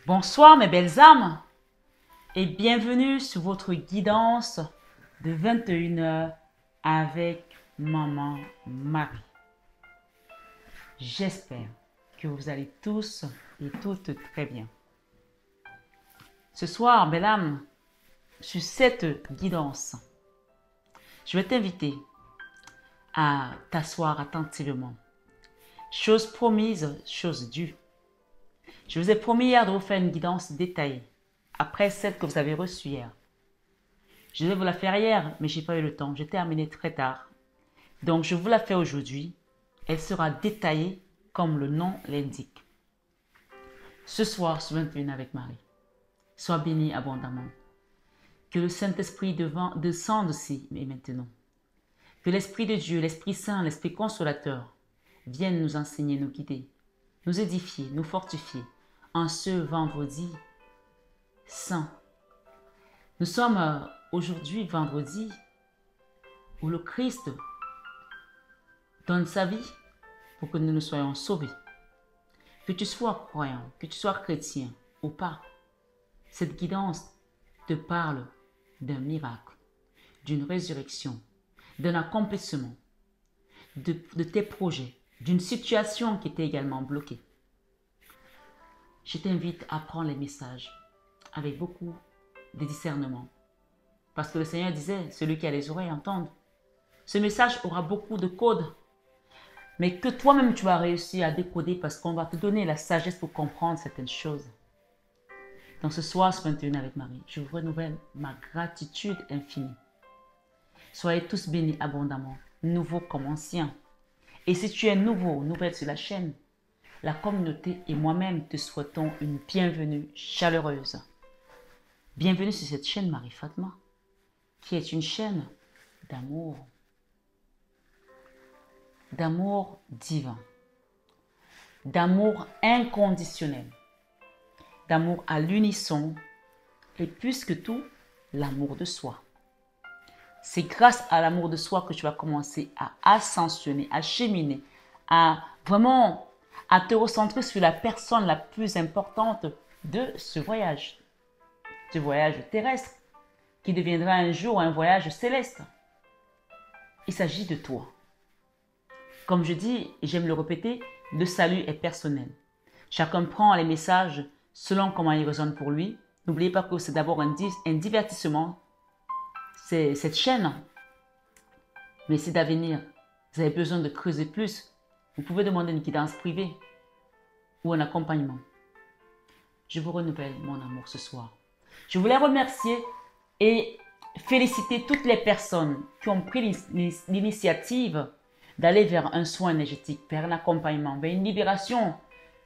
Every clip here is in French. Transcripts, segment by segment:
Bonsoir mes belles âmes et bienvenue sur votre guidance de 21h avec Maman Marie. J'espère que vous allez tous et toutes très bien. Ce soir, belle âme, sur cette guidance, je vais t'inviter à t'asseoir attentivement. Chose promise, chose due. Je vous ai promis hier de vous faire une guidance détaillée, après celle que vous avez reçue hier. Je devais vous la faire hier, mais je n'ai pas eu le temps. J'ai terminé très tard. Donc, je vous la fais aujourd'hui. Elle sera détaillée comme le nom l'indique. Ce soir, sur 21 avec Marie, sois béni abondamment. Que le Saint-Esprit descende aussi et maintenant. Que l'Esprit de Dieu, l'Esprit Saint, l'Esprit consolateur vienne nous enseigner, nous guider, nous édifier, nous fortifier en ce vendredi saint. Nous sommes aujourd'hui vendredi où le Christ donne sa vie pour que nous nous soyons sauvés. Que tu sois croyant, que tu sois chrétien ou pas, cette guidance te parle d'un miracle, d'une résurrection, d'un accomplissement, de tes projets, d'une situation qui était également bloquée. Je t'invite à prendre les messages avec beaucoup de discernement. Parce que le Seigneur disait, celui qui a les oreilles entende. Ce message aura beaucoup de codes, mais que toi-même tu vas réussir à décoder parce qu'on va te donner la sagesse pour comprendre certaines choses. Donc ce soir, ce 21 avec Marie, je vous renouvelle ma gratitude infinie. Soyez tous bénis abondamment, nouveaux comme anciens. Et si tu es nouveau, nouvelle sur la chaîne, la communauté et moi-même te souhaitons une bienvenue chaleureuse. Bienvenue sur cette chaîne Marie Fatma, qui est une chaîne d'amour divin, d'amour inconditionnel, d'amour à l'unisson et plus que tout, l'amour de soi. C'est grâce à l'amour de soi que tu vas commencer à ascensionner, à cheminer, à vraiment à te recentrer sur la personne la plus importante de ce voyage terrestre, qui deviendra un jour un voyage céleste. Il s'agit de toi. Comme je dis, et j'aime le répéter, le salut est personnel. Chacun prend les messages selon comment il résonne pour lui. N'oubliez pas que c'est d'abord un divertissement, c'est cette chaîne. Mais si d'avenir, vous avez besoin de creuser plus, vous pouvez demander une guidance privée ou un accompagnement. Je vous renouvelle mon amour ce soir. Je voulais remercier et féliciter toutes les personnes qui ont pris l'initiative d'aller vers un soin énergétique, vers un accompagnement, vers une libération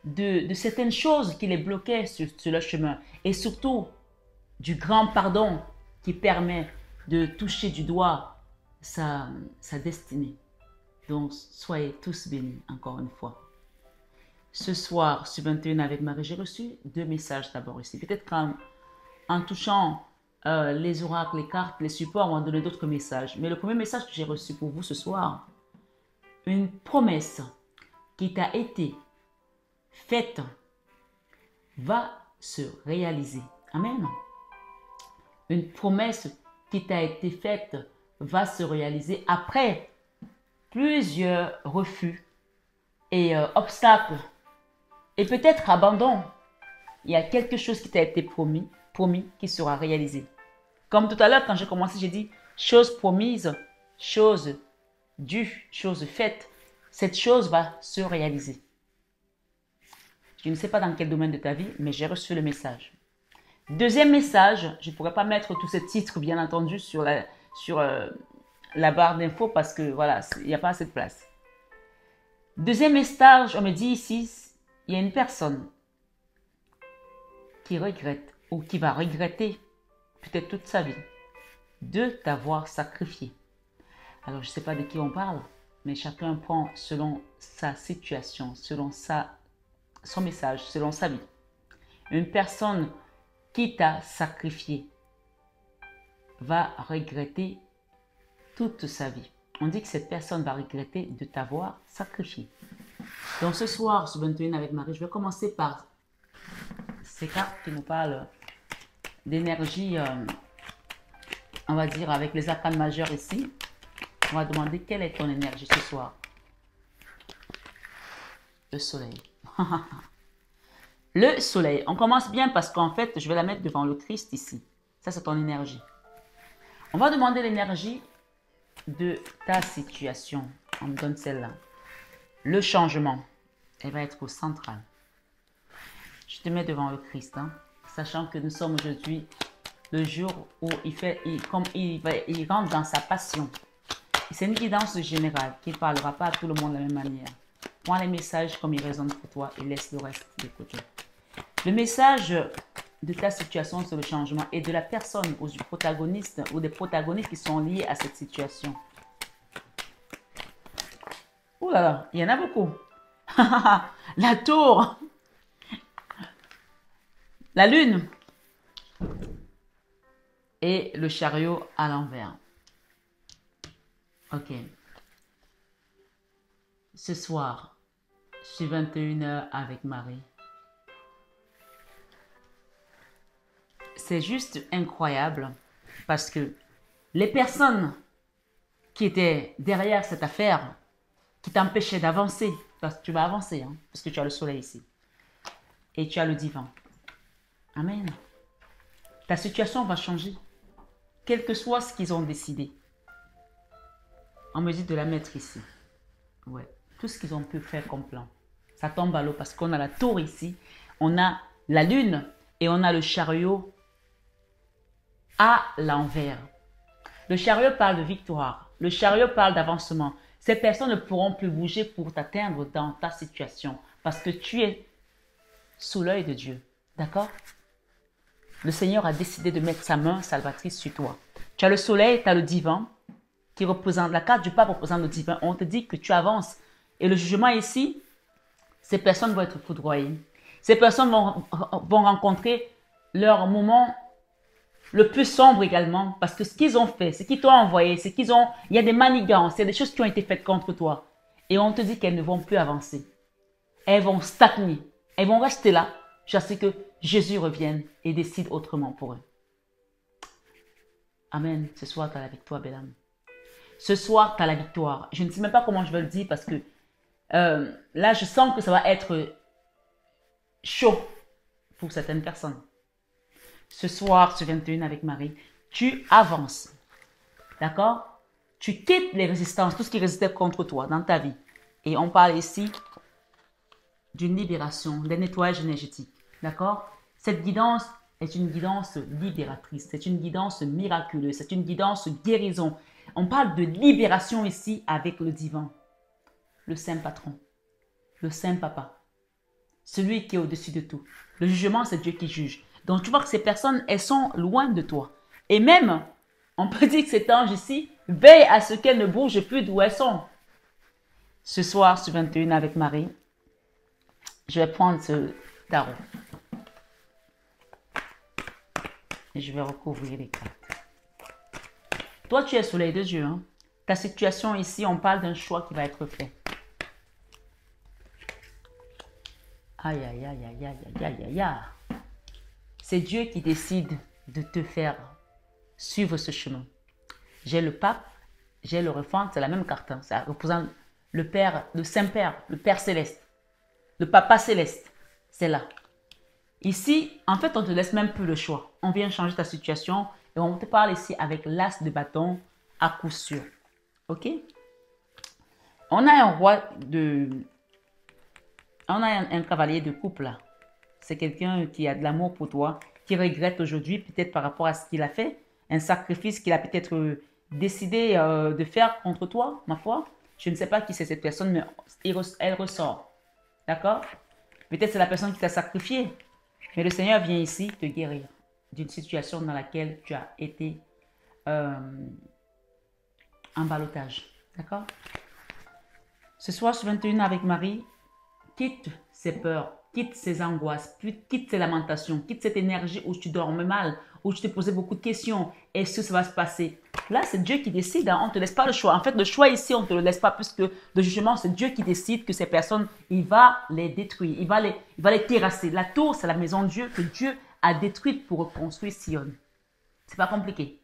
de certaines choses qui les bloquaient sur leur chemin. Et surtout, du grand pardon qui permet de toucher du doigt sa destinée. Donc, soyez tous bénis encore une fois. Ce soir, sur 21 avec Marie, j'ai reçu 2 messages d'abord ici. Peut-être qu'en touchant les oracles, les cartes, les supports, on va donner d'autres messages. Mais le premier message que j'ai reçu pour vous ce soir, une promesse qui t'a été faite va se réaliser. Amen. Une promesse qui t'a été faite va se réaliser après plusieurs refus et obstacles et peut-être abandon. Il y a quelque chose qui t'a été promis qui sera réalisé. Comme tout à l'heure, quand j'ai commencé, j'ai dit chose promise, chose due, chose faite. Cette chose va se réaliser. Je ne sais pas dans quel domaine de ta vie, mais j'ai reçu le message. Deuxième message, je ne pourrais pas mettre tous ces titres, bien entendu, sur la barre d'infos parce que voilà, il n'y a pas assez de place. Deuxième message, on me dit ici, il y a une personne qui regrette ou qui va regretter peut-être toute sa vie de t'avoir sacrifié. Alors, je ne sais pas de qui on parle, mais chacun prend selon sa situation, selon son message, selon sa vie. Une personne qui t'a sacrifié va regretter toute sa vie. On dit que cette personne va regretter de t'avoir sacrifié. Donc ce soir, sur 21 avec Marie, je vais commencer par ces cartes qui nous parlent d'énergie, on va dire, avec les arcanes majeures ici. On va demander quelle est ton énergie ce soir. Le soleil. Le soleil. On commence bien parce qu'en fait, je vais la mettre devant le Christ ici. Ça, c'est ton énergie. On va demander l'énergie de ta situation. On me donne celle-là. Le changement. Elle va être au central. Je te mets devant le Christ, hein, sachant que nous sommes aujourd'hui le jour où il rentre dans sa passion. C'est une guidance générale qui ne parlera pas à tout le monde de la même manière. Prends les messages comme ils résonnent pour toi et laisse le reste de côté. Le message de ta situation sur le changement et de la personne ou du protagoniste ou des protagonistes qui sont liés à cette situation. Ouh là là, il y en a beaucoup. La tour. La lune. Et le chariot à l'envers. Ok. Ce soir, je suis 21h avec Marie. C'est juste incroyable parce que les personnes qui étaient derrière cette affaire, qui t'empêchaient d'avancer, parce que tu vas avancer, hein, parce que tu as le soleil ici, et tu as le divan. Amen. Ta situation va changer, quel que soit ce qu'ils ont décidé. On me dit de la mettre ici. Ouais, tout ce qu'ils ont pu faire comme plan, ça tombe à l'eau parce qu'on a la tour ici, on a la lune et on a le chariot à l'envers. Le chariot parle de victoire. Le chariot parle d'avancement. Ces personnes ne pourront plus bouger pour t'atteindre dans ta situation parce que tu es sous l'œil de Dieu. D'accord? Le Seigneur a décidé de mettre sa main salvatrice sur toi. Tu as le soleil, tu as le divan qui représente, la carte du pape représente le divan. On te dit que tu avances. Et le jugement ici, ces personnes vont être foudroyées. Ces personnes vont rencontrer leur moment le plus sombre également, parce que ce qu'ils ont fait, ce qu'ils t'ont envoyé, il y a des manigances, il y a des choses qui ont été faites contre toi. Et on te dit qu'elles ne vont plus avancer. Elles vont stagner. Elles vont rester là jusqu'à ce que Jésus revienne et décide autrement pour eux. Amen. Ce soir, tu as la victoire, belle âme. Ce soir, tu as la victoire. Je ne sais même pas comment je vais le dire parce que là, je sens que ça va être chaud pour certaines personnes. Ce soir, ce 21 avec Marie, tu avances. D'accord? Tu quittes les résistances, tout ce qui résistait contre toi dans ta vie. Et on parle ici d'une libération, d'un nettoyage énergétique. D'accord? Cette guidance est une guidance libératrice. C'est une guidance miraculeuse. C'est une guidance guérison. On parle de libération ici avec le divan. Le Saint Patron. Le Saint Papa. Celui qui est au-dessus de tout. Le jugement, c'est Dieu qui juge. Donc, tu vois que ces personnes, elles sont loin de toi. Et même, on peut dire que cet ange ici veille à ce qu'elles ne bougent plus d'où elles sont. Ce soir, sur 21 avec Marie, je vais prendre ce tarot. Et je vais recouvrir les cartes. Toi, tu es soleil de Dieu. Hein? Ta situation ici, on parle d'un choix qui va être fait. Aïe, aïe, aïe, aïe, aïe, aïe, aïe, aïe. C'est Dieu qui décide de te faire suivre ce chemin. J'ai le pape, j'ai le refant, c'est la même carte. Hein. Ça représente le Père, le Saint-Père, le Père céleste, le Papa céleste. C'est là. Ici, en fait, on ne te laisse même plus le choix. On vient changer ta situation et on te parle ici avec l'as de bâton à coup sûr. Ok? On a un roi de... On a un cavalier de couple là. C'est quelqu'un qui a de l'amour pour toi, qui regrette aujourd'hui peut-être par rapport à ce qu'il a fait, un sacrifice qu'il a peut-être décidé de faire contre toi, ma foi. Je ne sais pas qui c'est cette personne, mais elle ressort. D'accord? Peut-être c'est la personne qui t'a sacrifié. Mais le Seigneur vient ici te guérir d'une situation dans laquelle tu as été en ballottage. D'accord? Ce soir, sur 21 avec Marie, quitte ces peurs, quitte ces angoisses, quitte ces lamentations, quitte cette énergie où tu dormais mal, où tu te posais beaucoup de questions. Est-ce que ça va se passer? Là, c'est Dieu qui décide. Hein. On ne te laisse pas le choix. En fait, le choix ici, on ne te le laisse pas plus que de jugement. C'est Dieu qui décide que ces personnes, il va les détruire. Il va les terrasser. La tour, c'est la maison de Dieu que Dieu a détruite pour reconstruire Sion. C'est pas compliqué.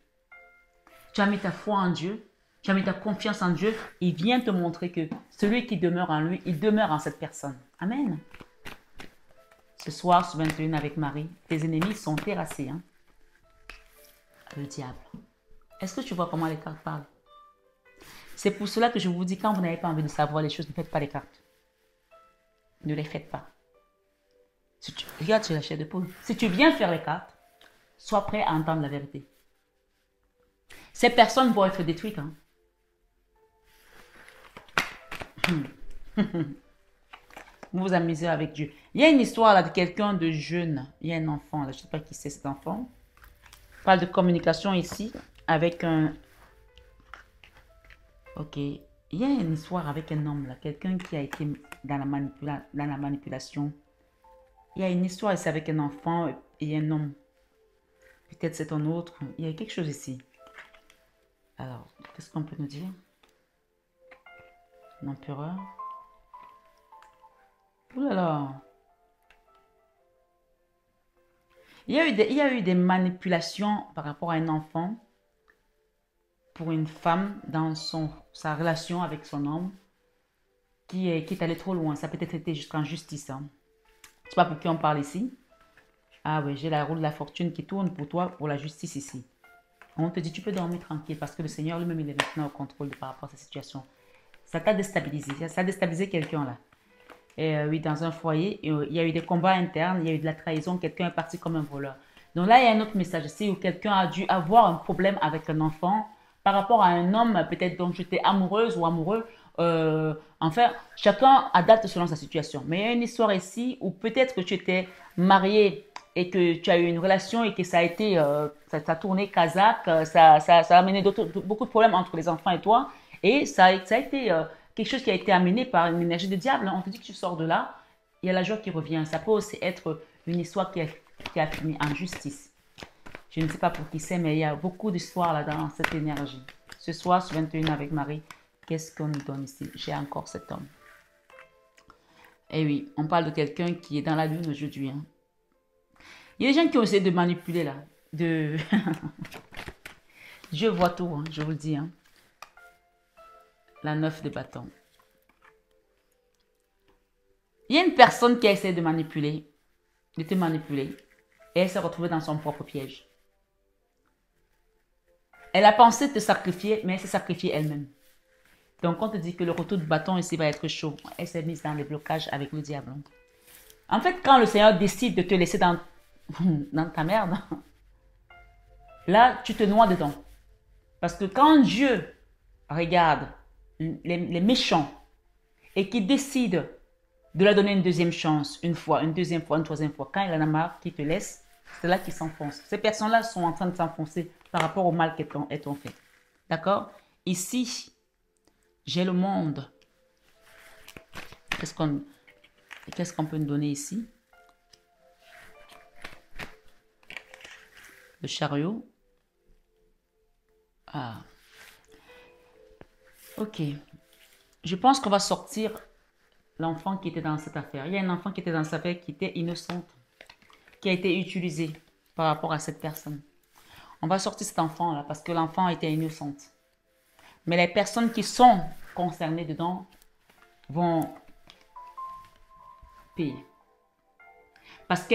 Tu as mis ta foi en Dieu. Tu as mis ta confiance en Dieu. Il vient te montrer que celui qui demeure en lui, il demeure en cette personne. Amen. Ce soir, sur 21 avec Marie, tes ennemis sont terrassés. Hein? Le diable. Est-ce que tu vois comment les cartes parlent? C'est pour cela que je vous dis, quand vous n'avez pas envie de savoir les choses, ne faites pas les cartes. Ne les faites pas. Regarde sur la chair de poule. Si tu viens faire les cartes, sois prêt à entendre la vérité. Ces personnes vont être détruites. Hein? Vous vous amusez avec Dieu. Il y a une histoire là de quelqu'un de jeune. Il y a un enfant là. Je ne sais pas qui c'est cet enfant. On parle de communication ici avec un... Ok. Il y a une histoire avec un homme là. Quelqu'un qui a été dans la manipulation. Il y a une histoire ici avec un enfant et un homme. Peut-être c'est un autre. Il y a quelque chose ici. Alors, qu'est-ce qu'on peut nous dire? L'empereur. Ouh là là. Il y a eu des manipulations par rapport à un enfant pour une femme dans sa relation avec son homme qui est allé trop loin. Ça peut être été jusqu'en justice. Hein. Je ne sais pas pour qui on parle ici. Ah oui, j'ai la roue de la fortune qui tourne pour toi, pour la justice ici. On te dit, tu peux dormir tranquille parce que le Seigneur lui-même, il est maintenant au contrôle par rapport à cette situation. Ça t'a déstabilisé. Ça a déstabilisé quelqu'un là. Et oui, dans un foyer, il y a eu des combats internes, il y a eu de la trahison, quelqu'un est parti comme un voleur. Donc là, il y a un autre message ici où quelqu'un a dû avoir un problème avec un enfant par rapport à un homme peut-être dont tu étais amoureuse ou amoureux. Enfin, chacun adapte selon sa situation. Mais il y a une histoire ici où peut-être que tu étais marié et que tu as eu une relation et que ça a été, ça a tourné kazakh, ça a amené beaucoup de problèmes entre les enfants et toi. Et ça a été quelque chose qui a été amené par une énergie de diable. On te dit que tu sors de là, il y a la joie qui revient. Ça peut aussi être une histoire qui a fini en justice. Je ne sais pas pour qui c'est, mais il y a beaucoup d'histoires là dans cette énergie. Ce soir, sur 21 avec Marie, qu'est-ce qu'on nous donne ici? J'ai encore cet homme. Eh oui, on parle de quelqu'un qui est dans la lune aujourd'hui. Hein. Il y a des gens qui ont essayé de manipuler là. Je vois tout, hein, je vous le dis. Hein. La 9 de bâton. Il y a une personne qui a essayé de te manipuler, et elle s'est retrouvée dans son propre piège. Elle a pensé te sacrifier, mais elle s'est sacrifiée elle-même. Donc, on te dit que le retour du bâton ici va être chaud. Elle s'est mise dans les blocages avec le diable. En fait, quand le Seigneur décide de te laisser dans ta merde, là, tu te noies dedans. Parce que quand Dieu regarde les méchants et qu'il décide de leur donner une deuxième chance, une fois, une deuxième fois, une troisième fois, quand il en a marre, qu'il te laisse, c'est là qu'ils s'enfoncent. Ces personnes-là sont en train de s'enfoncer par rapport au mal qu'elles ont fait. D'accord? Ici, j'ai le monde. Qu'est-ce qu'on peut nous donner ici? Le chariot. Ah. Ok. Je pense qu'on va sortir l'enfant qui était dans cette affaire. Il y a un enfant qui était dans cette affaire qui était innocente, qui a été utilisé par rapport à cette personne. On va sortir cet enfant-là parce que l'enfant était innocente. Mais les personnes qui sont concernées dedans vont payer. Parce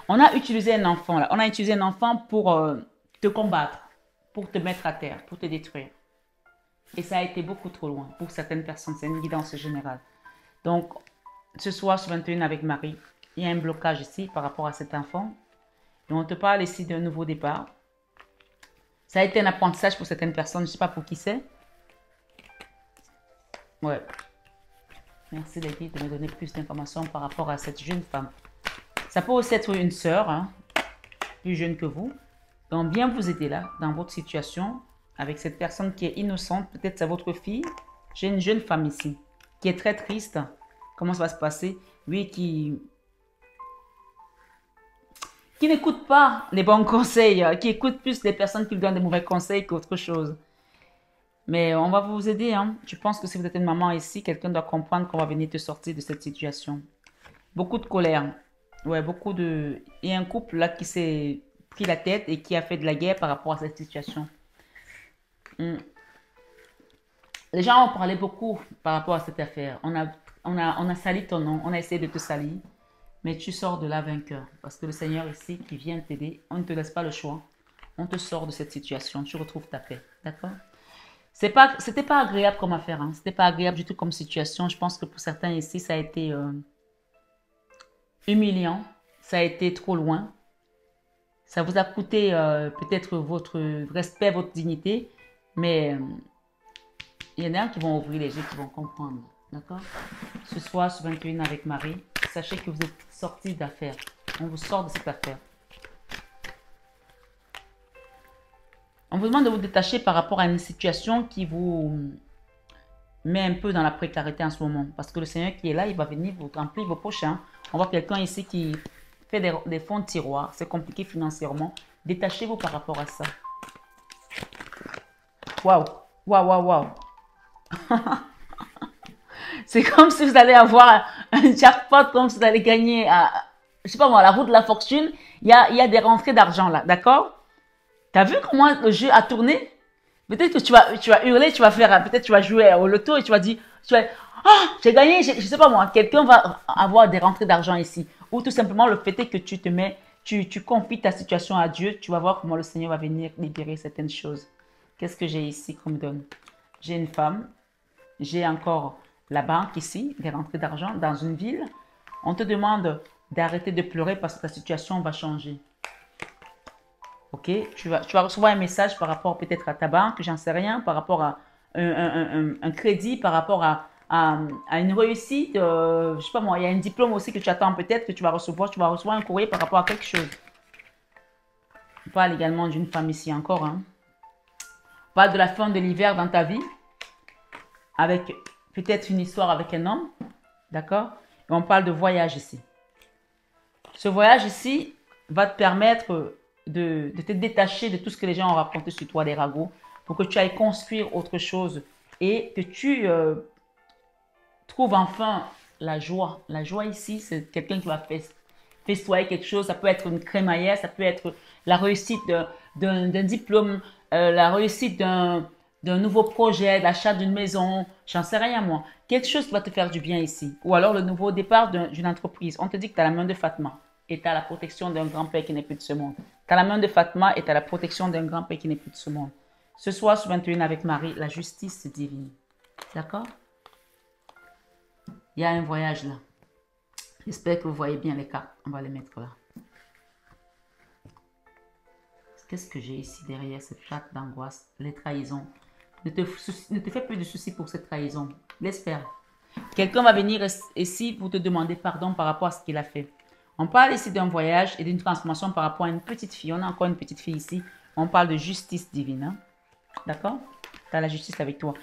on a utilisé un enfant là. On a utilisé un enfant pour te combattre, pour te mettre à terre, pour te détruire. Et ça a été beaucoup trop loin pour certaines personnes. C'est une guidance générale. Donc, ce soir, sur 21 avec Marie, il y a un blocage ici par rapport à cet enfant. Et on te parle ici d'un nouveau départ. Ça a été un apprentissage pour certaines personnes. Je ne sais pas pour qui c'est. Ouais. Merci les guides de me donner plus d'informations par rapport à cette jeune femme. Ça peut aussi être une sœur, hein, plus jeune que vous. Donc, bien vous aider là, dans votre situation, avec cette personne qui est innocente. Peut-être c'est votre fille. J'ai une jeune femme ici, qui est très triste. Comment ça va se passer? Oui, qui qui n'écoute pas les bons conseils, qui écoute plus les personnes qui lui donnent des mauvais conseils qu'autre chose. Mais on va vous aider. Hein. Je pense que si vous êtes une maman ici, quelqu'un doit comprendre qu'on va venir te sortir de cette situation. Beaucoup de colère. Ouais, beaucoup de... Il y a un couple là qui s'est pris la tête et qui a fait de la guerre par rapport à cette situation. Les gens ont parlé beaucoup par rapport à cette affaire. On a sali ton nom, on a essayé de te salir. Mais tu sors de là vainqueur. Parce que le Seigneur ici qui vient t'aider, on ne te laisse pas le choix. On te sort de cette situation, tu retrouves ta paix. D'accord? C'était pas agréable comme affaire. Hein. C'était pas agréable du tout comme situation. Je pense que pour certains ici, ça a été humiliant. Ça a été trop loin. Ça vous a coûté peut-être votre respect, votre dignité. Mais il y en a qui vont ouvrir les yeux, qui vont comprendre. D'accord? Ce soir, sur 21 avec Marie, sachez que vous êtes sortis d'affaires. On vous sort de cette affaire. On vous demande de vous détacher par rapport à une situation qui vous met un peu dans la précarité en ce moment. Parce que le Seigneur qui est là, il va venir vous remplir vos poches. Hein. On voit quelqu'un ici qui fait des fonds de tiroir. C'est compliqué financièrement. Détachez-vous par rapport à ça. Waouh! Waouh, waouh, waouh! C'est comme si vous allez avoir un jackpot, comme si vous allez gagner, je sais pas moi, la roue de la fortune. Il y a des rentrées d'argent là, d'accord? T'as vu comment le jeu a tourné? Peut-être que tu vas hurler, tu vas faire, peut-être tu vas jouer au loto et tu vas dire, j'ai gagné, je sais pas moi, quelqu'un va avoir des rentrées d'argent ici. Ou tout simplement le fait est que tu confies ta situation à Dieu, tu vas voir comment le Seigneur va venir libérer certaines choses. Qu'est-ce que j'ai ici qu'on me donne? J'ai une femme, j'ai encore la banque ici, des rentrées d'argent dans une ville. On te demande d'arrêter de pleurer parce que ta situation va changer. Ok, tu vas recevoir un message par rapport peut-être à ta banque, j'en sais rien, par rapport à un crédit, par rapport à une réussite. Je sais pas moi, il y a un diplôme aussi que tu attends peut-être que tu vas recevoir. Tu vas recevoir un courrier par rapport à quelque chose. On parle également d'une femme ici encore. Hein. On parle de la fin de l'hiver dans ta vie, avec peut-être une histoire avec un homme, d'accord? Et on parle de voyage ici. Ce voyage ici va te permettre de te détacher de tout ce que les gens ont raconté sur toi, des ragots, pour que tu ailles construire autre chose et que tu trouves enfin la joie. La joie ici, c'est quelqu'un qui va festoyer quelque chose. Ça peut être une crémaillère, ça peut être la réussite d'un diplôme, la réussite d'un nouveau projet, l'achat d'une maison, j'en sais rien moi. Quelque chose qui va te faire du bien ici. Ou alors le nouveau départ d'une entreprise. On te dit que tu as la main de Fatma et tu as la protection d'un grand-père qui n'est plus de ce monde. Tu as la main de Fatma et tu as la protection d'un grand-père qui n'est plus de ce monde. Ce soir, sur 21 avec Marie, la justice divine. D'accord? Il y a un voyage là. J'espère que vous voyez bien les cartes. On va les mettre là. Qu'est-ce que j'ai ici derrière cette carte d'angoisse? Les trahisons. Ne te fais plus de soucis pour cette trahison. Laisse faire. Quelqu'un va venir ici pour te demander pardon par rapport à ce qu'il a fait. On parle ici d'un voyage et d'une transformation par rapport à une petite fille. On a encore une petite fille ici. On parle de justice divine. Hein? D'accord? Tu as la justice avec toi.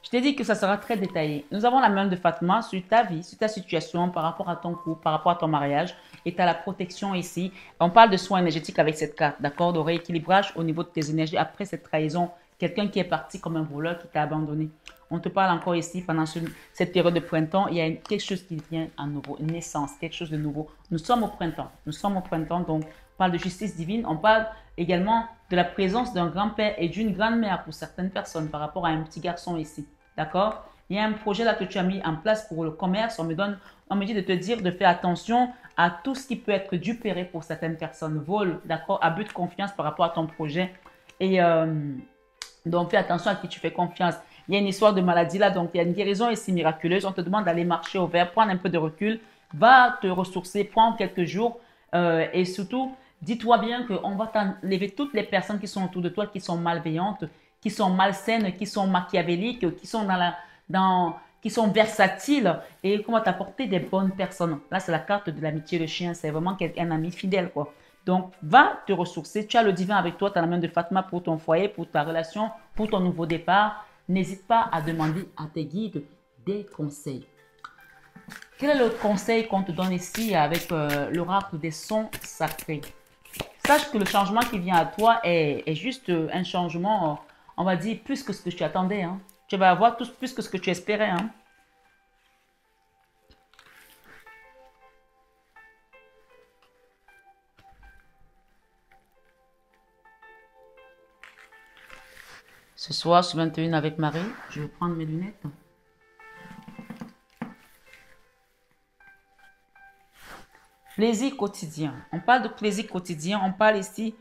Je t'ai dit que ça sera très détaillé. Nous avons la main de Fatma sur ta vie, sur ta situation, par rapport à ton couple, par rapport à ton mariage. Et tu as la protection ici. On parle de soins énergétiques avec cette carte, d'accord? De rééquilibrage au niveau de tes énergies après cette trahison. Quelqu'un qui est parti comme un voleur qui t'a abandonné. On te parle encore ici, pendant cette période de printemps, il y a quelque chose qui vient à nouveau, une naissance, quelque chose de nouveau. Nous sommes au printemps. Nous sommes au printemps, donc on parle de justice divine. On parle également de la présence d'un grand-père et d'une grand-mère pour certaines personnes par rapport à un petit garçon ici. D'accord? Il y a un projet là que tu as mis en place pour le commerce. On me dit de te dire de faire attention à tout ce qui peut être dupéré pour certaines personnes. Vol, d'accord? Abus de confiance par rapport à ton projet. Et donc, fais attention à qui tu fais confiance. Il y a une histoire de maladie là, donc il y a une guérison ici miraculeuse. On te demande d'aller marcher au vert, prendre un peu de recul, va te ressourcer, prends quelques jours et surtout, dis-toi bien qu'on va t'enlever toutes les personnes qui sont autour de toi, qui sont malveillantes, qui sont malsaines, qui sont machiavéliques, qui sont qui sont versatiles et qu'on va t'apporter des bonnes personnes. Là, c'est la carte de l'amitié, le chien, c'est vraiment un ami fidèle, quoi. Donc, va te ressourcer. Tu as le divin avec toi, tu as la main de Fatma pour ton foyer, pour ta relation, pour ton nouveau départ. N'hésite pas à demander à tes guides des conseils. Quel est le conseil qu'on te donne ici avec l'oracle des sons sacrés? sache que le changement qui vient à toi est juste un changement, on va dire, plus que ce que tu attendais. Hein. Tu vas avoir plus que ce que tu espérais. Hein. Ce soir, sur 21 avec Marie, je vais prendre mes lunettes. Plaisir quotidien. On parle de plaisir quotidien, on parle ici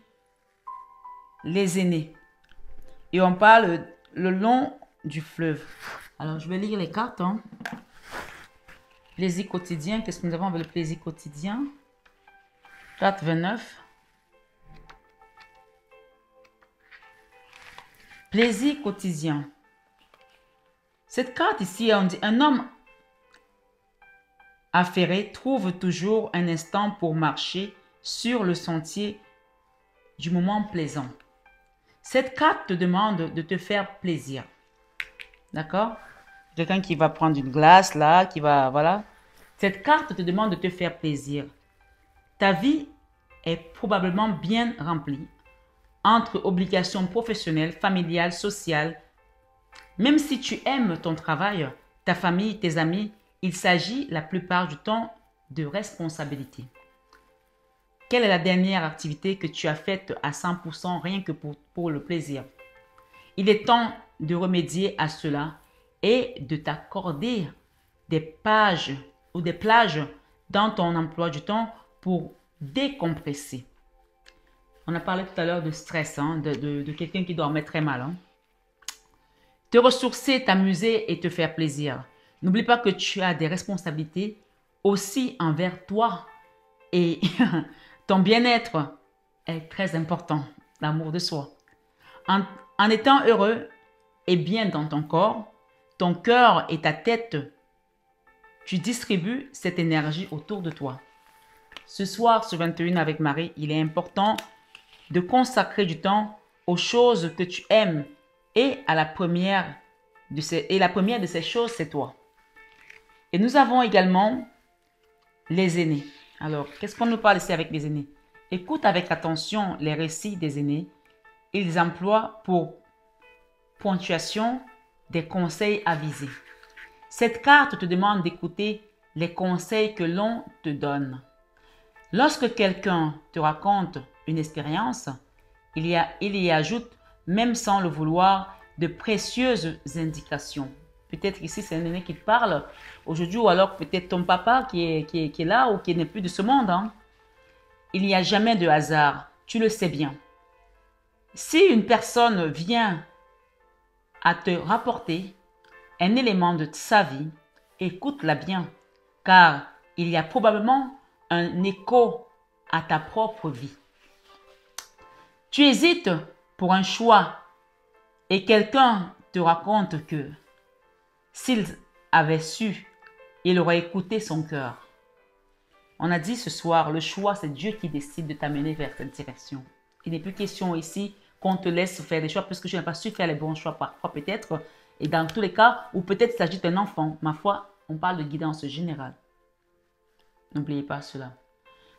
les aînés. Et on parle le long du fleuve. Alors, je vais lire les cartes. Hein. Plaisir quotidien. Qu'est-ce que nous avons avec le plaisir quotidien? Carte 29. Plaisir quotidien. Cette carte ici, on dit un homme affairé trouve toujours un instant pour marcher sur le sentier du moment plaisant. Cette carte te demande de te faire plaisir. D'accord? Quelqu'un qui va prendre une glace là, qui va, voilà. Cette carte te demande de te faire plaisir. Ta vie est probablement bien remplie entre obligations professionnelles, familiales, sociales. Même si tu aimes ton travail, ta famille, tes amis, il s'agit la plupart du temps de responsabilité. Quelle est la dernière activité que tu as faite à 100% rien que pour le plaisir? Il est temps de remédier à cela et de t'accorder des pages ou des plages dans ton emploi du temps pour décompresser. On a parlé tout à l'heure de stress, hein, de quelqu'un qui dormait très mal. Hein. Te ressourcer, t'amuser et te faire plaisir. N'oublie pas que tu as des responsabilités aussi envers toi et ton bien-être est très important, l'amour de soi. En étant heureux et bien dans ton corps, ton cœur et ta tête, tu distribues cette énergie autour de toi. Ce soir, ce 21 avec Marie, il est important de consacrer du temps aux choses que tu aimes et la première de ces choses, c'est toi. Et nous avons également les aînés. Alors, qu'est-ce qu'on nous parle ici avec les aînés? Écoute avec attention les récits des aînés. Ils emploient pour ponctuation des conseils avisés. Cette carte te demande d'écouter les conseils que l'on te donne. Lorsque quelqu'un te raconte une expérience, il y ajoute, même sans le vouloir, de précieuses indications. Peut-être ici, c'est un aîné qui te parle aujourd'hui, ou alors peut-être ton papa qui est là ou qui n'est plus de ce monde. Hein. Il n'y a jamais de hasard, tu le sais bien. Si une personne vient à te rapporter un élément de sa vie, écoute-la bien, car il y a probablement un écho à ta propre vie. Tu hésites pour un choix et quelqu'un te raconte que s'il avait su, il aurait écouté son cœur. On a dit ce soir, le choix, c'est Dieu qui décide de t'amener vers cette direction. Il n'est plus question ici qu'on te laisse faire des choix parce que tu n'as pas su faire les bons choix parfois peut-être. Et dans tous les cas, ou peut-être il s'agit d'un enfant. Ma foi, on parle de guidance générale. N'oubliez pas cela.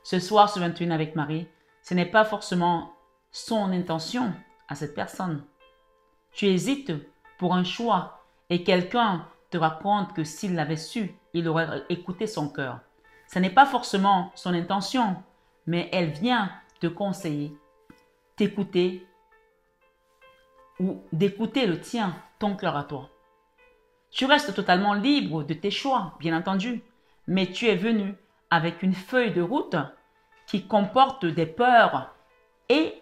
Ce soir, ce 21 avec Marie, ce n'est pas forcément son intention à cette personne. Tu hésites pour un choix et quelqu'un te raconte que s'il l'avait su, il aurait écouté son cœur. Ce n'est pas forcément son intention, mais elle vient te conseiller, t'écouter ou d'écouter le tien, ton cœur à toi. Tu restes totalement libre de tes choix, bien entendu, mais tu es venu avec une feuille de route qui comporte des peurs et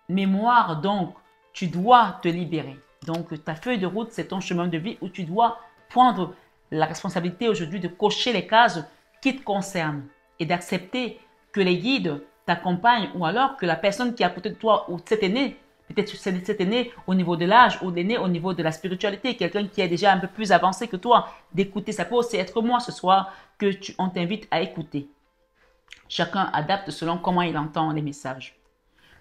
mémoire, donc tu dois te libérer. Donc ta feuille de route, c'est ton chemin de vie où tu dois prendre la responsabilité aujourd'hui de cocher les cases qui te concernent et d'accepter que les guides t'accompagnent ou alors que la personne qui est à côté de toi ou cet aîné, peut-être cet aîné au niveau de l'âge ou l'aîné au niveau de la spiritualité, quelqu'un qui est déjà un peu plus avancé que toi, d'écouter sa peau, c'est être moi ce soir que on t'invite à écouter. Chacun adapte selon comment il entend les messages.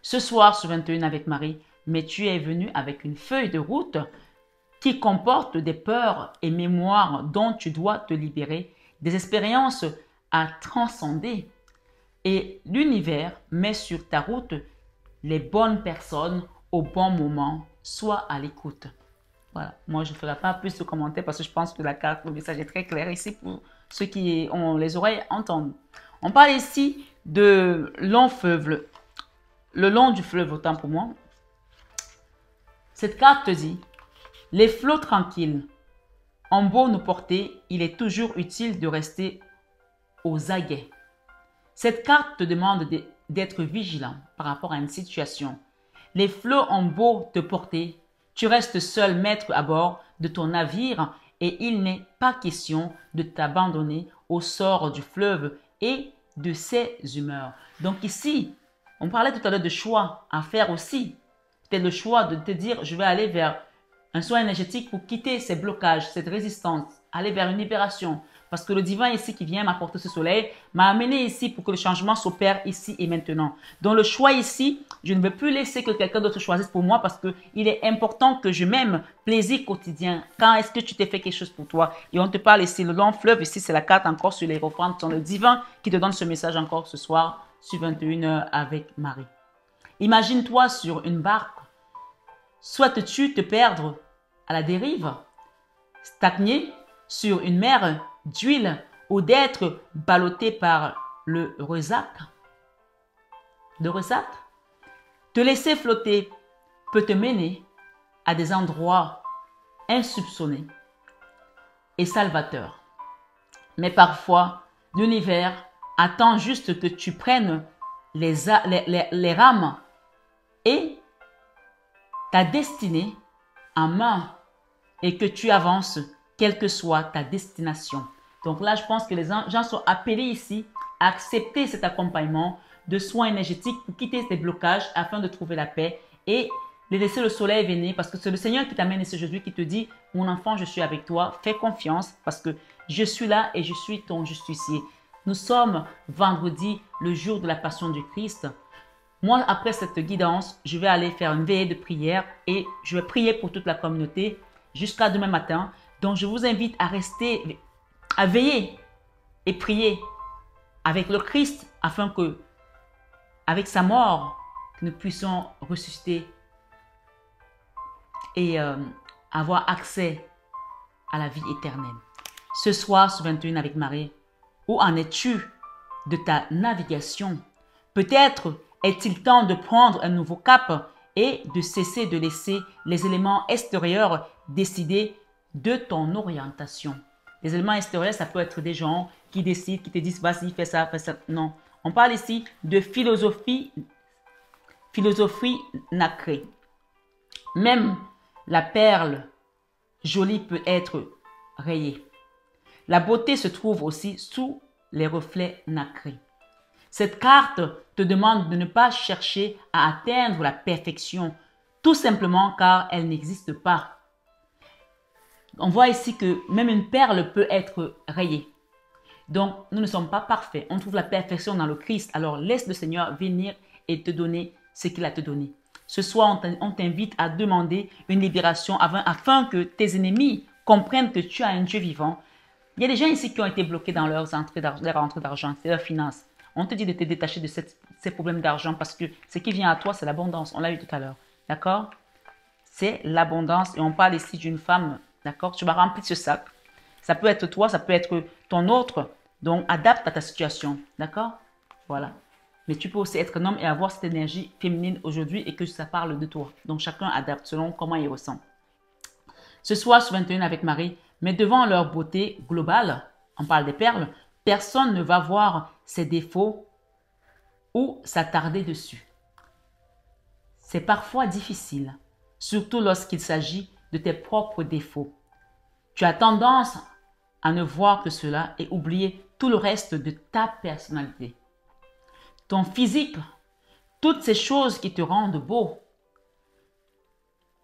Ce soir, ce 21 avec Marie, mais tu es venu avec une feuille de route qui comporte des peurs et mémoires dont tu dois te libérer, des expériences à transcender. Et l'univers met sur ta route les bonnes personnes au bon moment. Sois à l'écoute. Voilà. Moi, je ne ferai pas plus de commentaires parce que je pense que le message est très clair ici pour ceux qui ont les oreilles entendent. On parle ici de long fleuve, le long du fleuve, autant pour moi. Cette carte te dit, les flots tranquilles ont beau nous porter, il est toujours utile de rester aux aguets. Cette carte te demande d'être vigilant par rapport à une situation. Les flots ont beau te porter, tu restes seul maître à bord de ton navire et il n'est pas question de t'abandonner au sort du fleuve et de ses humeurs. Donc ici, on parlait tout à l'heure de choix à faire aussi. C'est le choix de te dire, je vais aller vers un soin énergétique pour quitter ces blocages, cette résistance, aller vers une libération. Parce que le divin ici qui vient m'apporter ce soleil m'a amené ici pour que le changement s'opère ici et maintenant. Donc le choix ici, je ne veux plus laisser que quelqu'un d'autre choisisse pour moi parce qu'il est important que je m'aime, plaisir quotidien. Quand est-ce que tu t'es fait quelque chose pour toi? Et on te parle ici, le long fleuve, ici c'est la carte encore sur les refrains, c'est le divin qui te donne ce message encore ce soir sur 21h avec Marie. Imagine-toi sur une barque. Souhaites-tu te perdre à la dérive, stagner sur une mer d'huile ou d'être ballotté par le ressac? Le ressac? Te laisser flotter peut te mener à des endroits insoupçonnés et salvateurs. Mais parfois, l'univers attend juste que tu prennes les rames et ta destinée en main et que tu avances, quelle que soit ta destination. Donc là, je pense que les gens sont appelés ici à accepter cet accompagnement de soins énergétiques pour quitter ces blocages afin de trouver la paix et de laisser le soleil venir parce que c'est le Seigneur qui t'amène ici aujourd'hui, qui te dit, mon enfant, je suis avec toi, fais confiance parce que je suis là et je suis ton justicier. Nous sommes vendredi, le jour de la passion du Christ. Moi, après cette guidance, je vais aller faire une veillée de prière et je vais prier pour toute la communauté jusqu'à demain matin. Donc, je vous invite à rester, à veiller et prier avec le Christ afin que, avec sa mort, que nous puissions ressusciter et avoir accès à la vie éternelle. Ce soir, sur 21 avec Marie, où en es-tu de ta navigation? Peut-être est-il temps de prendre un nouveau cap et de cesser de laisser les éléments extérieurs décider de ton orientation. Les éléments extérieurs, ça peut être des gens qui décident, qui te disent, vas-y, fais ça, fais ça. Non. On parle ici de philosophie nacrée. Même la perle jolie peut être rayée. La beauté se trouve aussi sous les reflets nacrés. Cette carte te demande de ne pas chercher à atteindre la perfection, tout simplement car elle n'existe pas. On voit ici que même une perle peut être rayée. Donc, nous ne sommes pas parfaits. On trouve la perfection dans le Christ. Alors, laisse le Seigneur venir et te donner ce qu'il a te donné. Ce soir, on t'invite à demander une libération afin que tes ennemis comprennent que tu as un Dieu vivant. Il y a des gens ici qui ont été bloqués dans leurs rentrées d'argent, c'est leurs finances. On te dit de te détacher de ces problèmes d'argent parce que ce qui vient à toi, c'est l'abondance. On l'a vu tout à l'heure. D'accord? C'est l'abondance. Et on parle ici d'une femme. D'accord? Tu vas remplir ce sac. Ça peut être toi, ça peut être ton autre. Donc, adapte à ta situation. D'accord? Voilà. Mais tu peux aussi être un homme et avoir cette énergie féminine aujourd'hui et que ça parle de toi. Donc, chacun adapte selon comment il ressent. Ce soir, sur 21 avec Marie, mais devant leur beauté globale, on parle des perles, personne ne va voir ses défauts ou s'attarder dessus. C'est parfois difficile, surtout lorsqu'il s'agit de tes propres défauts. Tu as tendance à ne voir que cela et oublier tout le reste de ta personnalité. Ton physique, toutes ces choses qui te rendent beau.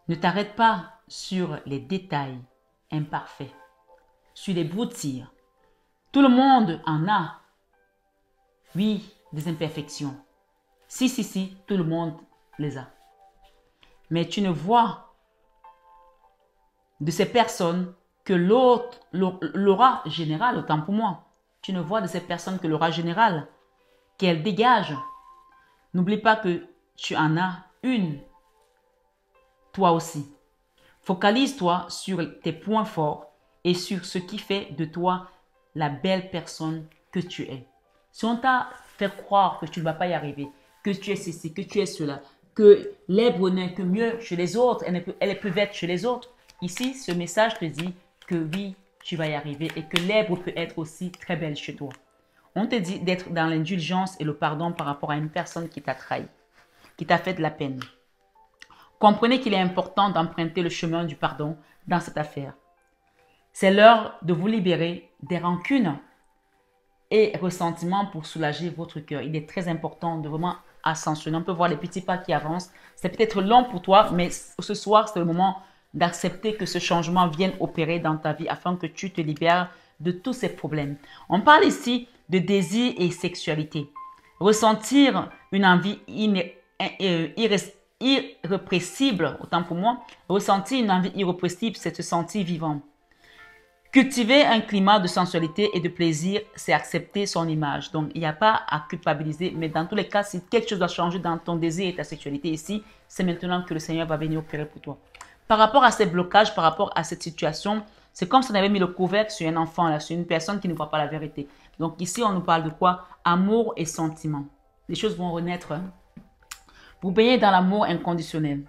Ne t'arrête pas sur les détails imparfaits, sur les broutilles. Tout le monde en a. Oui, des imperfections. Si, tout le monde les a. Mais tu ne vois de ces personnes que l'aura générale, autant pour moi. Tu ne vois de ces personnes que l'aura générale, qu'elles dégagent. N'oublie pas que tu en as une, toi aussi. Focalise-toi sur tes points forts et sur ce qui fait de toi la belle personne que tu es. Si on t'a fait croire que tu ne vas pas y arriver, que tu es ceci, que tu es cela, que l'herbe n'est que mieux chez les autres, elle est plus verte chez les autres, ici, ce message te dit que oui, tu vas y arriver et que l'herbe peut être aussi très belle chez toi. On te dit d'être dans l'indulgence et le pardon par rapport à une personne qui t'a trahi, qui t'a fait de la peine. Comprenez qu'il est important d'emprunter le chemin du pardon dans cette affaire. C'est l'heure de vous libérer des rancunes et ressentiments pour soulager votre cœur. Il est très important de vraiment ascensionner. On peut voir les petits pas qui avancent. C'est peut-être long pour toi, mais ce soir, c'est le moment d'accepter que ce changement vienne opérer dans ta vie afin que tu te libères de tous ces problèmes. On parle ici de désir et sexualité. Ressentir une envie irrépressible, autant pour moi, ressentir une envie irrépressible, c'est se sentir vivant. Cultiver un climat de sensualité et de plaisir, c'est accepter son image. Donc, il n'y a pas à culpabiliser, mais dans tous les cas, si quelque chose doit changer dans ton désir et ta sexualité ici, c'est maintenant que le Seigneur va venir opérer pour toi. Par rapport à ces blocages, par rapport à cette situation, c'est comme si on avait mis le couvercle sur un enfant, là, sur une personne qui ne voit pas la vérité. Donc, ici, on nous parle de quoi? Amour et sentiment. Les choses vont renaître. Hein? Vous baignez dans l'amour inconditionnel.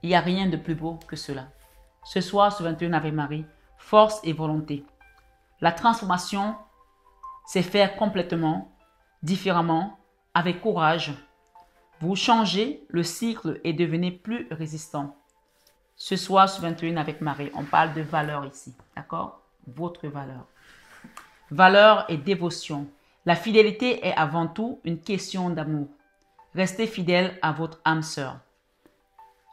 Il n'y a rien de plus beau que cela. Ce soir, ce 21 Ave Marie, force et volonté. La transformation, c'est faire complètement, différemment, avec courage. Vous changez le cycle et devenez plus résistant. Ce soir, ce 21 avec Marie, on parle de valeur ici, d'accord? Votre valeur. Valeur et dévotion. La fidélité est avant tout une question d'amour. Restez fidèle à votre âme sœur.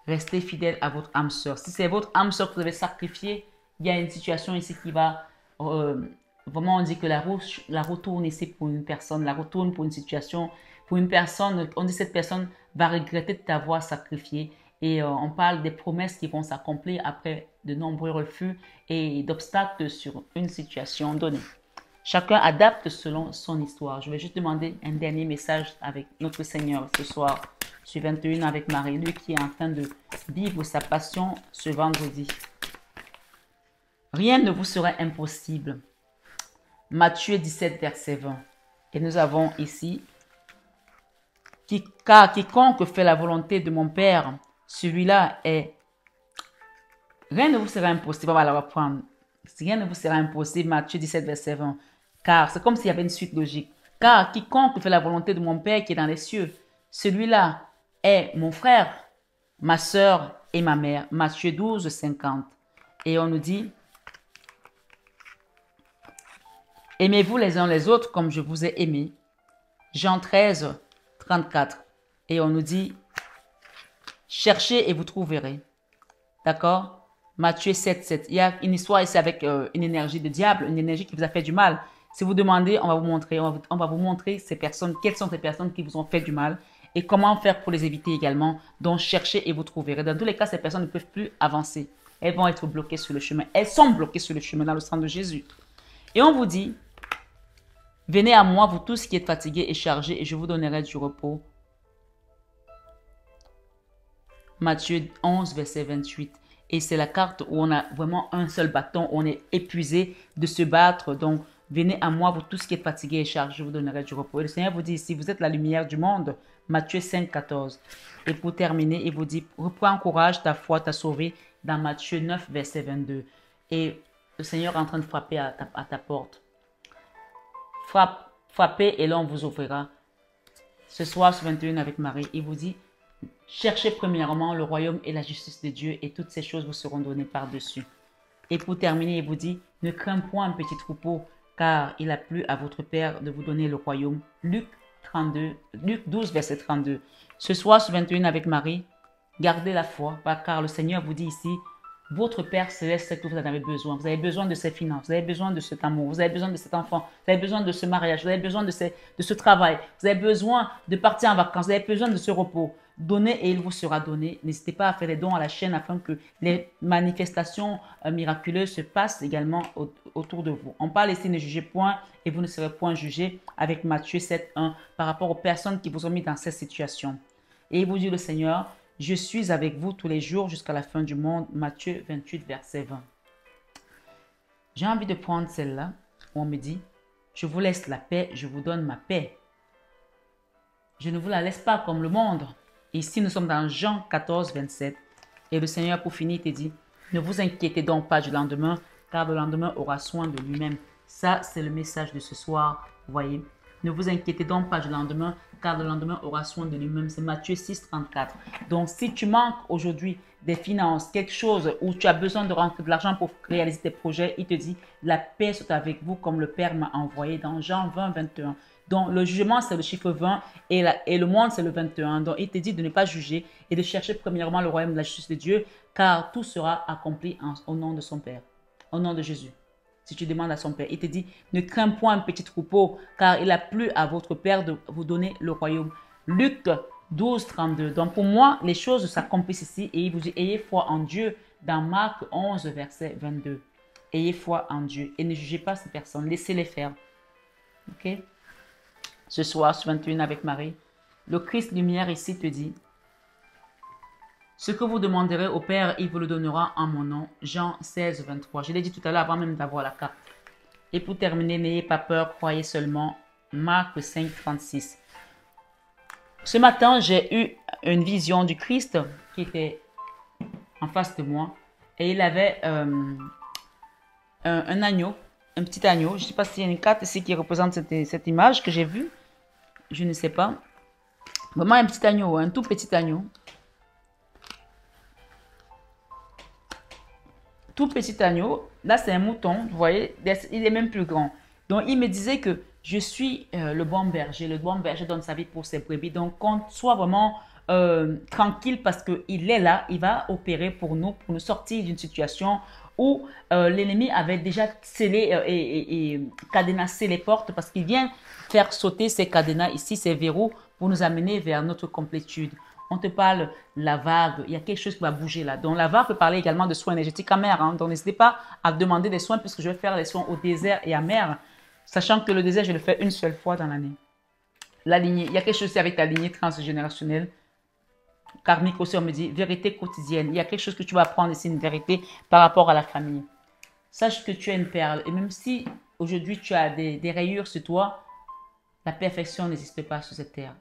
Restez fidèle à votre âme sœur. Si c'est votre âme sœur que vous avez sacrifiée, il y a une situation ici qui va, vraiment on dit que la roue tourne ici pour une personne, la roue tourne pour une situation, pour une personne, on dit que cette personne va regretter de t'avoir sacrifié et on parle des promesses qui vont s'accomplir après de nombreux refus et d'obstacles sur une situation donnée. Chacun adapte selon son histoire. Je vais juste demander un dernier message avec notre Seigneur ce soir. Je suis 21 avec Marie, lui qui est en train de vivre sa passion ce vendredi. Rien ne vous sera impossible. Matthieu 17, verset 20. Et nous avons ici, car quiconque fait la volonté de mon Père, celui-là est... Rien ne vous sera impossible. On va la reprendre. Rien ne vous sera impossible. Matthieu 17, verset 20. Car c'est comme s'il y avait une suite logique. Car quiconque fait la volonté de mon Père qui est dans les cieux, celui-là est mon frère, ma soeur et ma mère. Matthieu 12, 50. Et on nous dit... Aimez-vous les uns les autres comme je vous ai aimé. Jean 13, 34. Et on nous dit, cherchez et vous trouverez. D'accord? Matthieu 7, 7. Il y a une histoire ici avec une énergie de diable, une énergie qui vous a fait du mal. Si vous demandez, on va vous montrer, on va vous montrer ces personnes, quelles sont ces personnes qui vous ont fait du mal et comment faire pour les éviter également. Donc, cherchez et vous trouverez. Dans tous les cas, ces personnes ne peuvent plus avancer. Elles vont être bloquées sur le chemin. Elles sont bloquées sur le chemin dans le sang de Jésus. Et on vous dit, venez à moi, vous tous qui êtes fatigués et chargés, et je vous donnerai du repos. Matthieu 11, verset 28. Et c'est la carte où on a vraiment un seul bâton, on est épuisé de se battre. Donc, venez à moi, vous tous qui êtes fatigués et chargés, je vous donnerai du repos. Et le Seigneur vous dit ici, vous êtes la lumière du monde. Matthieu 5, 14. Et pour terminer, il vous dit, reprends courage, ta foi t'a sauvé, dans Matthieu 9, verset 22. Et le Seigneur est en train de frapper à ta porte. Frappez et l'on vous ouvrira. Ce soir, ce 21 avec Marie, il vous dit, cherchez premièrement le royaume et la justice de Dieu et toutes ces choses vous seront données par-dessus. Et pour terminer, il vous dit, ne crains point un petit troupeau, car il a plu à votre Père de vous donner le royaume. Luc 12, verset 32. Ce soir, ce 21 avec Marie, gardez la foi, car le Seigneur vous dit ici, votre Père Céleste sait que vous en avez besoin. Vous avez besoin de ses finances, vous avez besoin de cet amour, vous avez besoin de cet enfant, vous avez besoin de ce mariage, vous avez besoin de ce travail, vous avez besoin de partir en vacances, vous avez besoin de ce repos. Donnez et il vous sera donné. N'hésitez pas à faire des dons à la chaîne afin que les manifestations miraculeuses se passent également autour de vous. On parle ici, ne jugez point et vous ne serez point jugés avec Matthieu 7, 1 par rapport aux personnes qui vous ont mis dans cette situation. Et il vous dit le Seigneur, je suis avec vous tous les jours jusqu'à la fin du monde. Matthieu 28, verset 20. J'ai envie de prendre celle-là où on me dit, je vous laisse la paix, je vous donne ma paix. Je ne vous la laisse pas comme le monde. Ici, nous sommes dans Jean 14, 27. Et le Seigneur, pour finir, te dit, ne vous inquiétez donc pas du lendemain, car le lendemain aura soin de lui-même. Ça, c'est le message de ce soir. Vous voyez, ne vous inquiétez donc pas du lendemain, car le lendemain aura soin de lui-même. C'est Matthieu 6, 34. Donc, si tu manques aujourd'hui des finances, quelque chose où tu as besoin de rentrer de l'argent pour réaliser tes projets, il te dit, la paix soit avec vous comme le Père m'a envoyé dans Jean 20, 21. Donc, le jugement, c'est le chiffre 20 et le monde, c'est le 21. Donc, il te dit de ne pas juger et de chercher premièrement le royaume de la justice de Dieu, car tout sera accompli au nom de son Père, au nom de Jésus. Si tu demandes à son Père, il te dit, ne crains point un petit troupeau, car il a plu à votre Père de vous donner le royaume. Luc 12, 32. Donc, pour moi, les choses s'accomplissent ici et il vous dit, ayez foi en Dieu dans Marc 11, verset 22. Ayez foi en Dieu et ne jugez pas ces personnes, laissez-les faire. Ok? Ce soir, sur 21 avec Marie, le Christ lumière ici te dit, ce que vous demanderez au Père, il vous le donnera en mon nom. Jean 16, 23. Je l'ai dit tout à l'heure avant même d'avoir la carte. Et pour terminer, n'ayez pas peur, croyez seulement. Marc 5, 36. Ce matin, j'ai eu une vision du Christ qui était en face de moi. Et il avait un agneau, un petit agneau. Je ne sais pas s'il y a une carte ici qui représente cette image que j'ai vue. Je ne sais pas. Vraiment un petit agneau, un tout petit agneau. Tout petit agneau. Là, c'est un mouton. Vous voyez, il est même plus grand. Donc, il me disait que je suis le bon berger. Le bon berger donne sa vie pour ses brebis. Donc, qu'on soit vraiment tranquille parce qu'il est là. Il va opérer pour nous sortir d'une situation où l'ennemi avait déjà scellé et cadenassé les portes parce qu'il vient faire sauter ces cadenas ici, ces verrous, pour nous amener vers notre complétude. On te parle de la vague, il y a quelque chose qui va bouger là. Donc la vague peut parler également de soins énergétiques en mer. Hein. Donc n'hésitez pas à demander des soins puisque je vais faire les soins au désert et à mer. Sachant que le désert, je le fais une seule fois dans l'année. La lignée, il y a quelque chose avec ta lignée transgénérationnelle. Karmique aussi, on me dit vérité quotidienne. Il y a quelque chose que tu vas apprendre ici, une vérité par rapport à la famille. Sache que tu es une perle. Et même si aujourd'hui tu as des rayures sur toi, la perfection n'existe pas sur cette terre.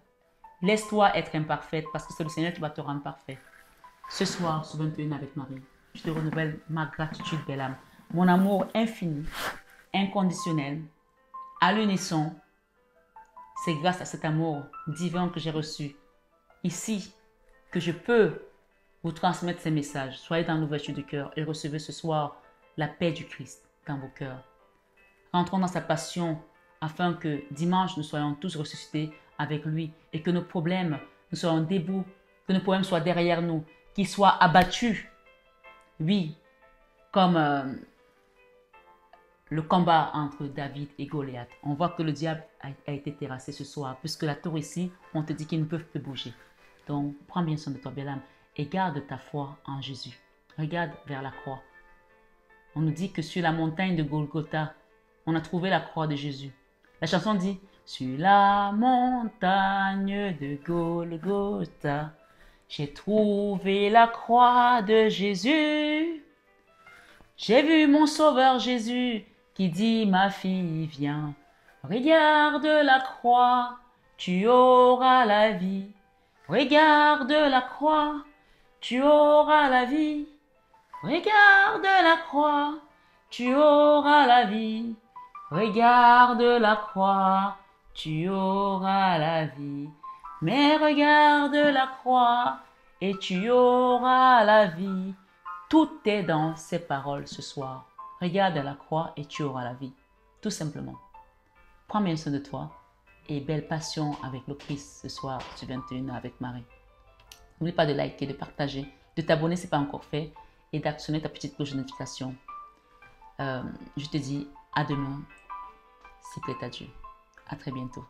Laisse-toi être imparfaite parce que c'est le Seigneur qui va te rendre parfait. Ce soir, sur 21 avec Marie, je te renouvelle ma gratitude, belle âme. Mon amour infini, inconditionnel, à l'unisson. C'est grâce à cet amour divin que j'ai reçu ici que je peux vous transmettre ces messages. Soyez dans l'ouverture du cœur et recevez ce soir la paix du Christ dans vos cœurs. Rentrons dans sa passion afin que dimanche nous soyons tous ressuscités avec lui et que nos problèmes, nous soyons debout, que nos problèmes soient derrière nous, qu'ils soient abattus. Oui, comme le combat entre David et Goliath. On voit que le diable a été terrassé ce soir, puisque la tour ici, on te dit qu'ils ne peuvent plus bouger. Donc, prends bien soin de toi, belle âme, et garde ta foi en Jésus. Regarde vers la croix. On nous dit que sur la montagne de Golgotha, on a trouvé la croix de Jésus. La chanson dit « Sur la montagne de Golgotha, j'ai trouvé la croix de Jésus. J'ai vu mon sauveur Jésus qui dit ma fille viens. Regarde la croix, tu auras la vie. Regarde la croix, tu auras la vie. Regarde la croix, tu auras la vie. Regarde la croix, tu auras la vie. Mais regarde la croix et tu auras la vie. Tout est dans ces paroles ce soir. Regarde la croix et tu auras la vie. Tout simplement. Prends bien soin de toi et belle passion avec le Christ ce soir sur 21 avec Marie. N'oublie pas de liker, de partager, de t'abonner si ce n'est pas encore fait et d'actionner ta petite cloche de notification. Je te dis à demain, s'il plaît à Dieu. À très bientôt.